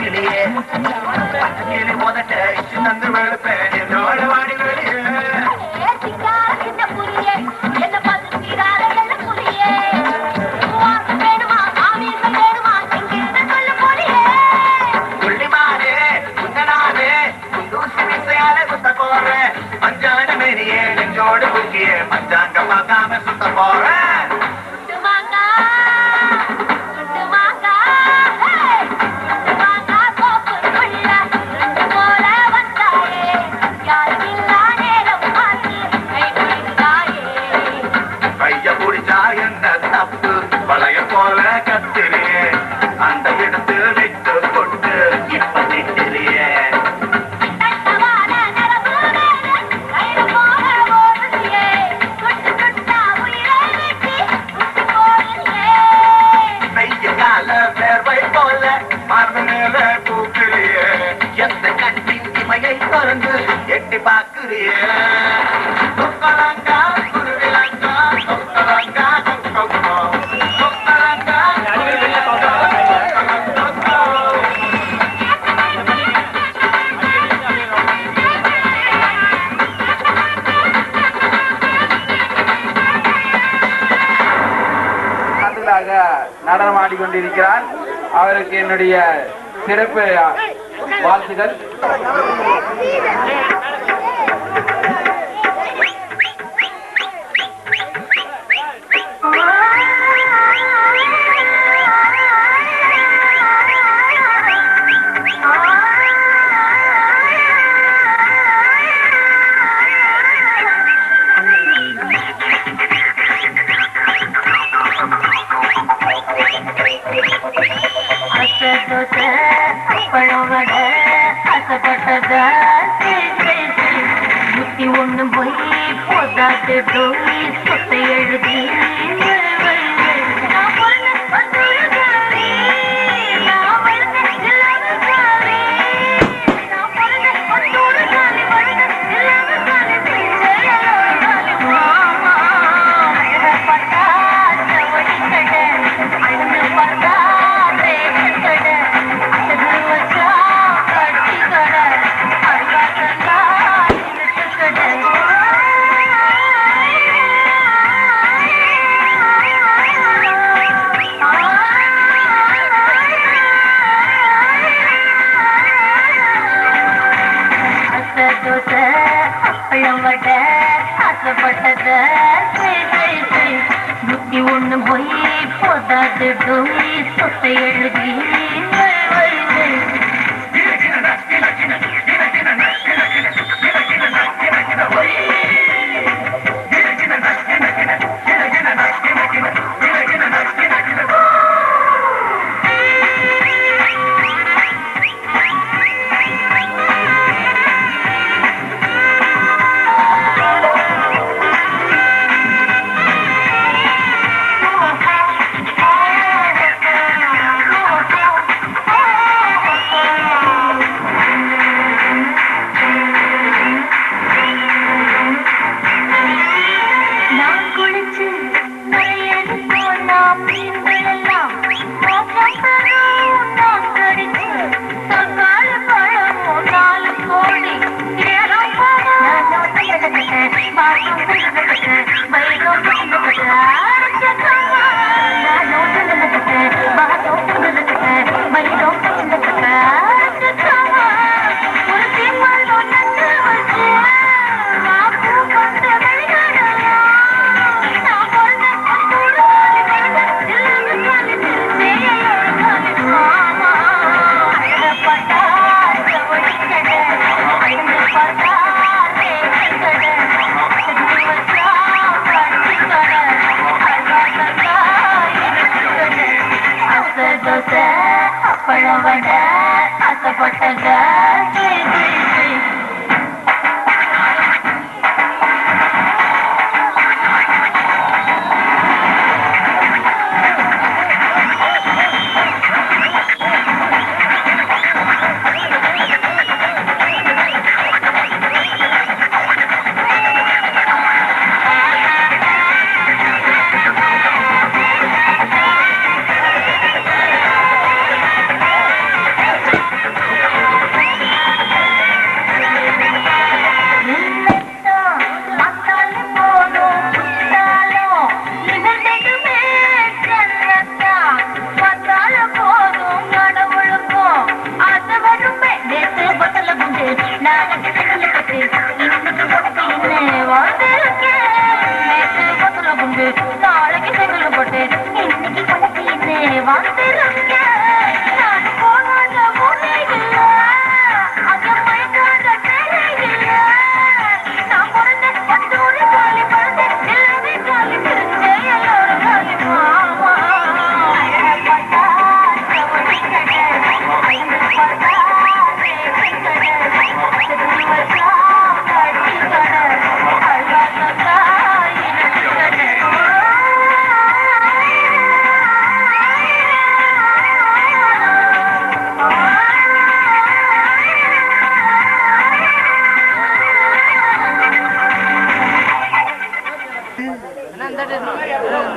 கிளியே கிளி முதட்ட நந்து வெளுப்பேன் என்னோட வாடி வெளியே என்ன பார்த்து சீராத வெள்ள புலியே வேணுமா ஆவீசம் வேணுமா எங்கிட்ட சொல்ல போலியே புள்ளிமானே குந்தனானே குண்டூசி விசையால குத்த போறேன் மஞ்சான மேரியே நெஞ்சோடு குக்கியே மஞ்சாங்க பார்க்காம சுத்த போறேன் வளைய போல கத்திரியே அந்த இடத்து வைத்து கொண்டு இப்ப திட்டிரியே வெய்ய கால வேர்வை போல மார்பு மேல பூக்கிறியே எந்த கண்ணின் இமையை திறந்து எட்டி பார்க்கிறியே நடனம் ஆடிக்கொண்டிருக்கிறார். அவருக்கு என்னுடைய சிறப்பு வாழ்த்துகள். புத்தி ஒண்ணு போய் போதாது சொத்தை எழுதி புத்தி ஒண்ணு போய் போதாது சொத்தை எழுதி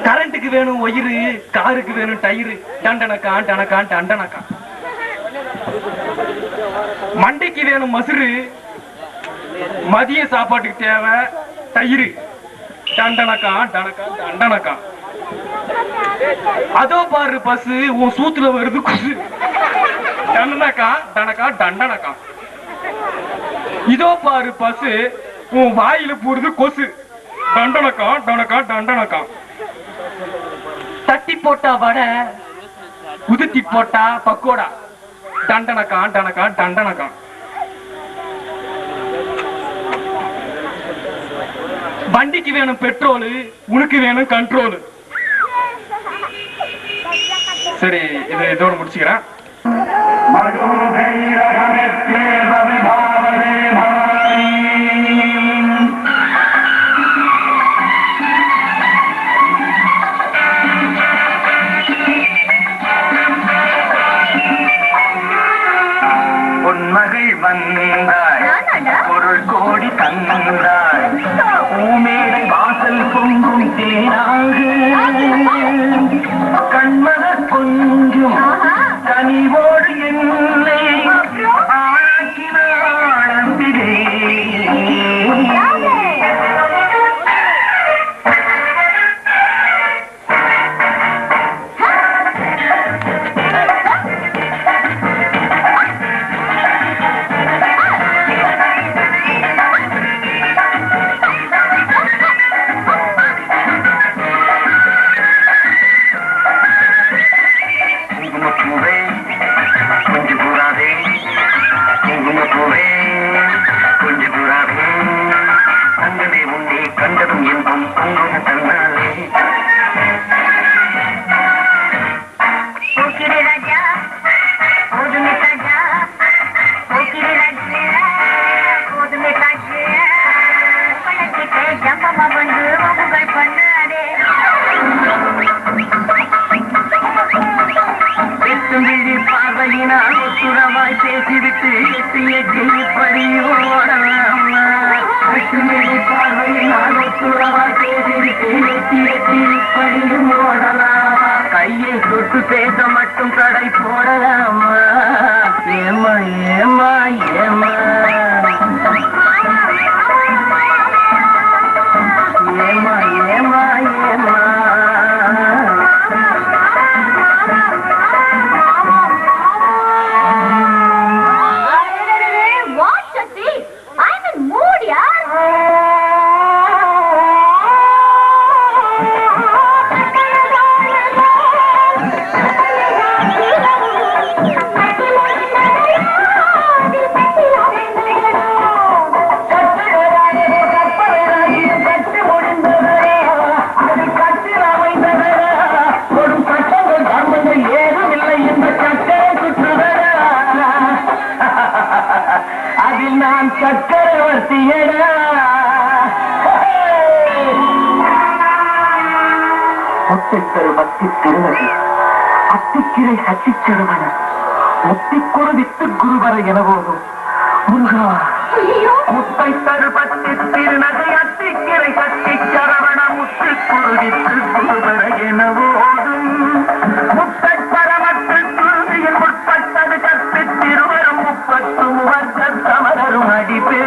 கரண்ட்டுக்கு வேணும் ஒயிரு, காருக்கு வேணும் டயரு, டண்டனக்கா டனக்கா டண்டனக்கா. மண்டைக்கு வேணும் மசுறு, மதிய சாப்பாட்டுக்கு தேவை தயிர், டண்டனக்கா டனக்கா டண்டனக்கா. அதோ பாரு பஸ் உன் சூத்துல வருது கொசு, டண்டனக்கா டனக்கா டண்டனக்கா. இதோ பாரு பஸ் உன் வாயில போடுது கொசு, டண்டனக்கா டனக்கா டண்டனக்கா. தட்டி போட்டா வடை, உதுத்தி போட்டா பக்கோடா, டண்டனக்கா டனக்கா டண்டனக்கா. வண்டிக்கு வேணும் பெட்ரோலு, உனக்கு வேணும் கண்ட்ரோலு. சரி, இது இதோட முடிச்சுக்கிறேன். பொன்மகள் வந்தாய், பொருள் கோடி தந்தாய், பூமேடை வாசல் பொங்கும் தேனாக, கண்மத கொஞ்சம் கனிவோடு என்னை ஆக்கினாள் அன்பிலே. சுரமாய் பேசிவிட்டு எட்டி எட்டி இப்படியோடலாம், பார்வையினால் சுரமாய் பேசிவிட்டு எட்டி எட்டி இப்படியும் ஓடலாம். கையை தொட்டு பேச மட்டும் கடை போடலாமா? ஏமா ஏமா ஏமா ஏமா ஏமா ஏமா. நான் சக்கரவர்த்தியடா. முத்தைத்தரு பக்தி திருநதி, அத்திக்கிரை சச்சிச்செடுவன, முத்திக்கொரு வித்து குருவர என போதும் முருகா. முத்தைத்தரு பக்தி திருநதி, அத்திக்கிரை சச்சிச்சரவண, முத்திக்கொரு வித்து குருவர என போதும் முத்தரமற்று குருதியில் முற்பட்டது கத்து திருவரும் முப்பத்து முவர்க்க சமரரும் அடிப்பே.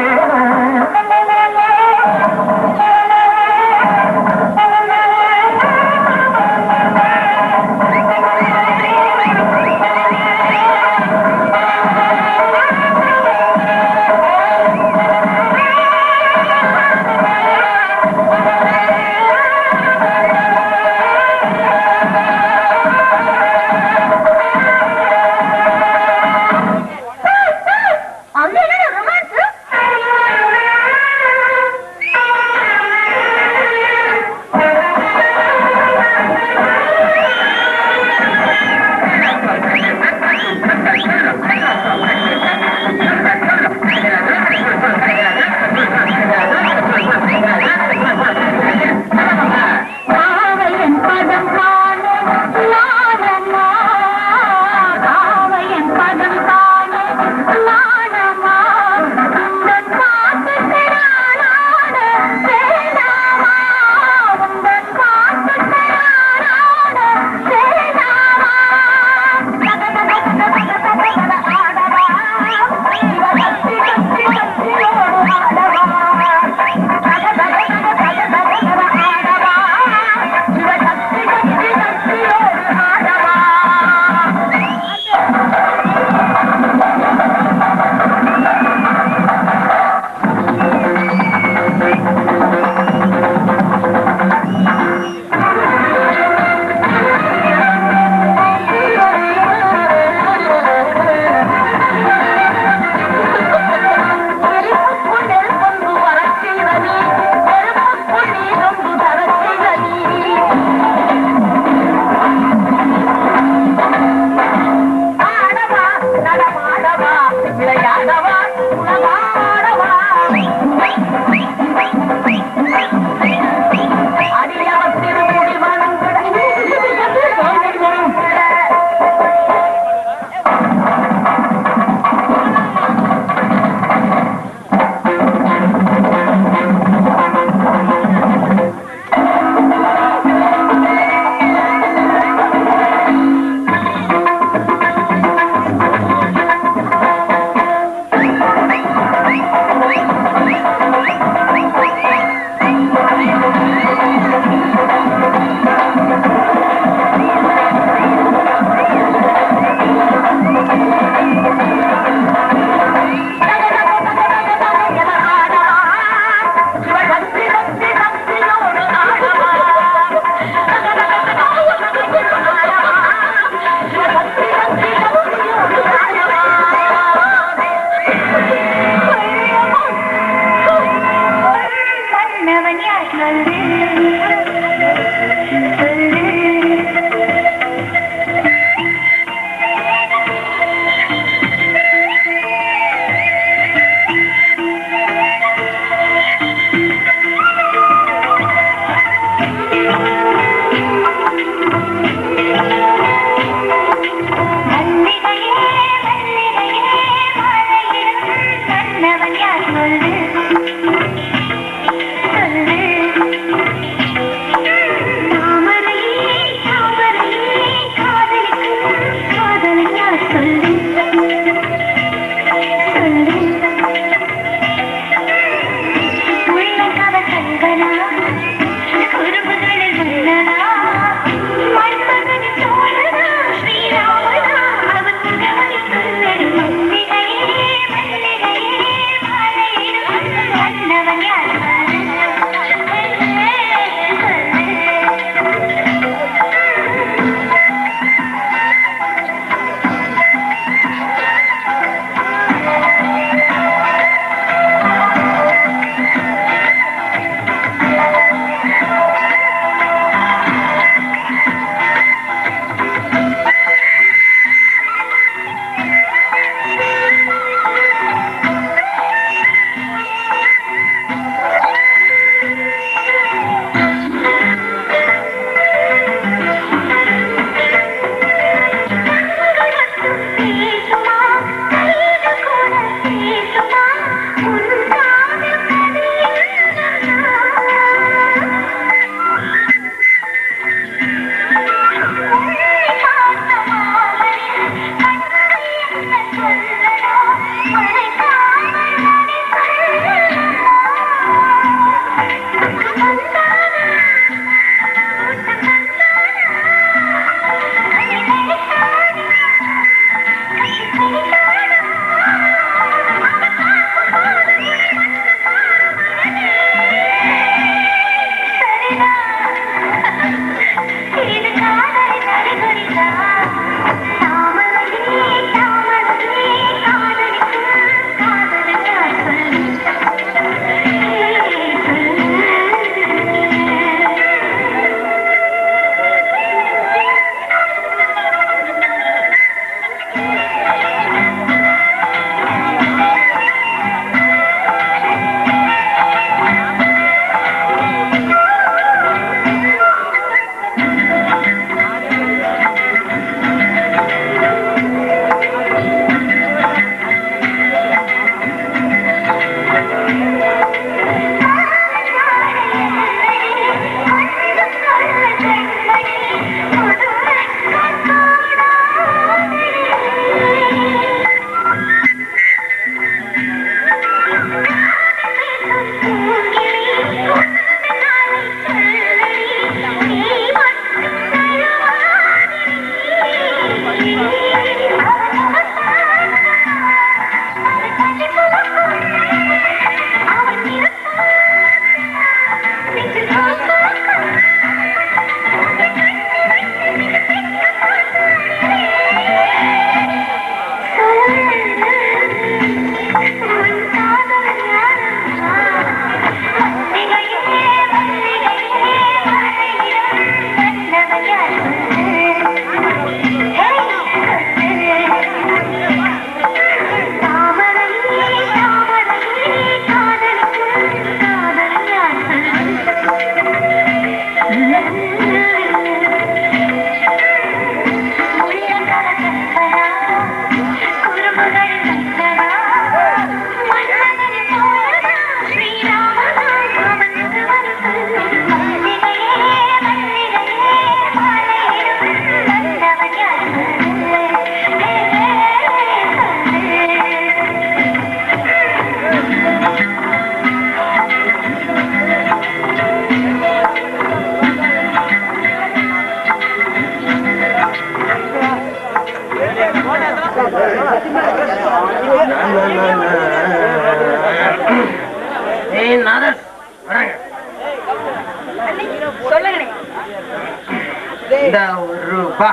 ₹1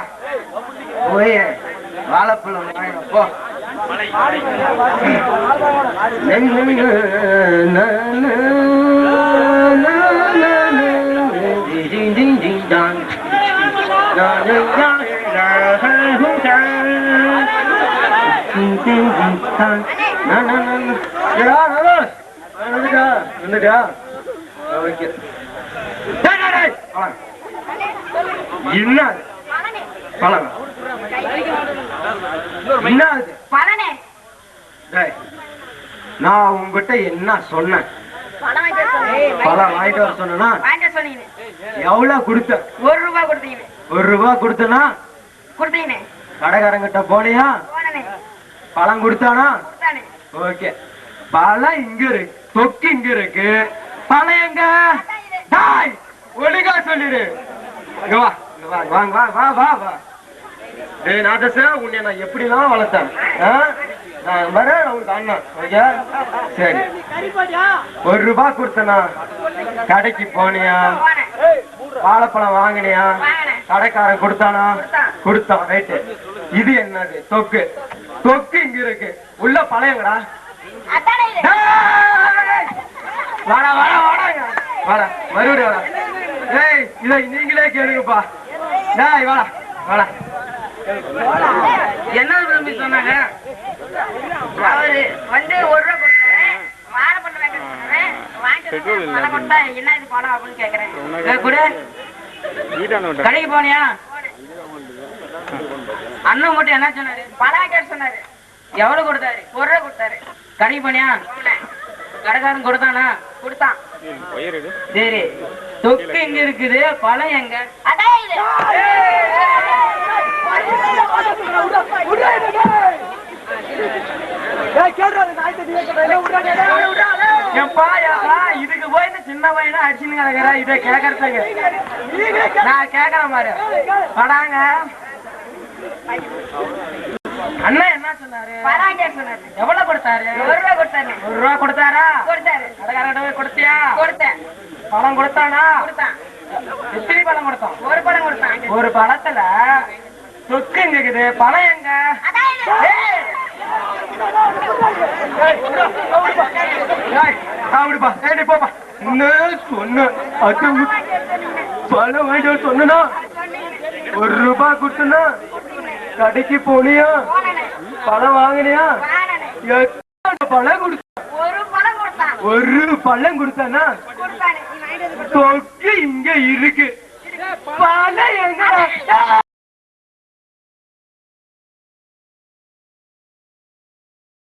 போய் வாழைப்பழம் வாங்கின போ. என்ன பழம் என்ன நான் உங்ககிட்ட என்ன சொன்னேன்? பழம் வாங்கிட்டு வர சொன்னா எவ்வளவு கொடுத்த? ₹1 கொடுத்தனா? கடைக்காரங்கிட்ட போனியா? பழம் கொடுத்தானா? ஓகே. பழம் இங்க இருக்கு, தொக்கு இங்க இருக்கு, பழம் எங்க? ஒழுங்கா சொல்லிடு. வாங்க வா வா வா வா. டேய் நாதச, உன்னை நான் எப்படிலாம் வளர்த்தேன்? நான் வரேன் உனக்கு அண்ணன். ஓகே சரி. ₹1 கொடுத்தனா? கடைக்கு போனியா? வாழைப்பழம் வாங்கினியா? கடைக்காரன் கொடுத்தானா? கொடுத்தான். ரைட்டு. இது என்னது? தொக்கு. தொக்கு இங்க இருக்கு, உள்ள பழையங்கடா. வாடா வாடா வாடாங்க, வாடா மறுபடியும் வாடா. ஏய் இதை நீங்களே கேளுங்கப்பா. டேய் வாடா வாடா. என்ன தம்பி சொன்னாங்க? அவரு வந்து ₹1 கொடுத்தாரு, வாழைப்பழம் வாங்கிட்டு சொன்னாரு. பழம் கொடுத்தா என்ன இது பழம் அப்படின்னு கேக்குறேன். கடைக்கு போனியா? அண்ணன் மட்டும் என்ன சொன்னாரு? பழம் கேட்டு சொன்னாரு. எவ்வளவு கொடுத்தாரு? ₹1 கொடுத்தாரு. கடைக்கு போனியா? கடைக்காரன் கொடுத்தானா? கொடுத்தான். சரி, தொக்கு எங்க இருக்குது, பழம் எங்க? அதான் இது. இதுக்கு போய் இந்த சின்ன பையனா அடிச்சுன்னு கிடக்குற, இதை கேட்கறதுக்கு நான் கேட்கறேன் பாரு. படாங்க. அண்ணன் என்ன சொன்னாரு? பழம் கேட்டு சொன்னாரு. எவ்வளவு கொடுத்தாரு? ₹1 கொடுத்தாரு. ₹1 கொடுத்தாரா? கொடுத்தாரு. கடைக்காரன் போய் கொடுத்தியா? கொடுத்தேன். பழம் கொடுத்தானா? கொடுத்தான். எத்தனை பழம் கொடுத்தோம்? ஒரு பழம் கொடுத்தான். ஒரு பழத்துல தொக்கு எங்க இருக்குது, பழம் எங்க? அதான் இது. சாப்பிடுப்பா. ஏடி போப்பா. என்ன சொன்ன? அது பழம் வாங்கிட்டு வர சொன்னா ₹1 கொடுத்தனா? கடைக்கு போனியா? பழம் வாங்கினியா? பழம் கொடுத்த? ஒரு பழம் கொடுத்தான். ஒரு பழம் கொடுத்தானா? கொடுத்தாரு. நீ வாங்கிட்டு வந்து தொக்கு இங்க இருக்கு, பழம் எங்க?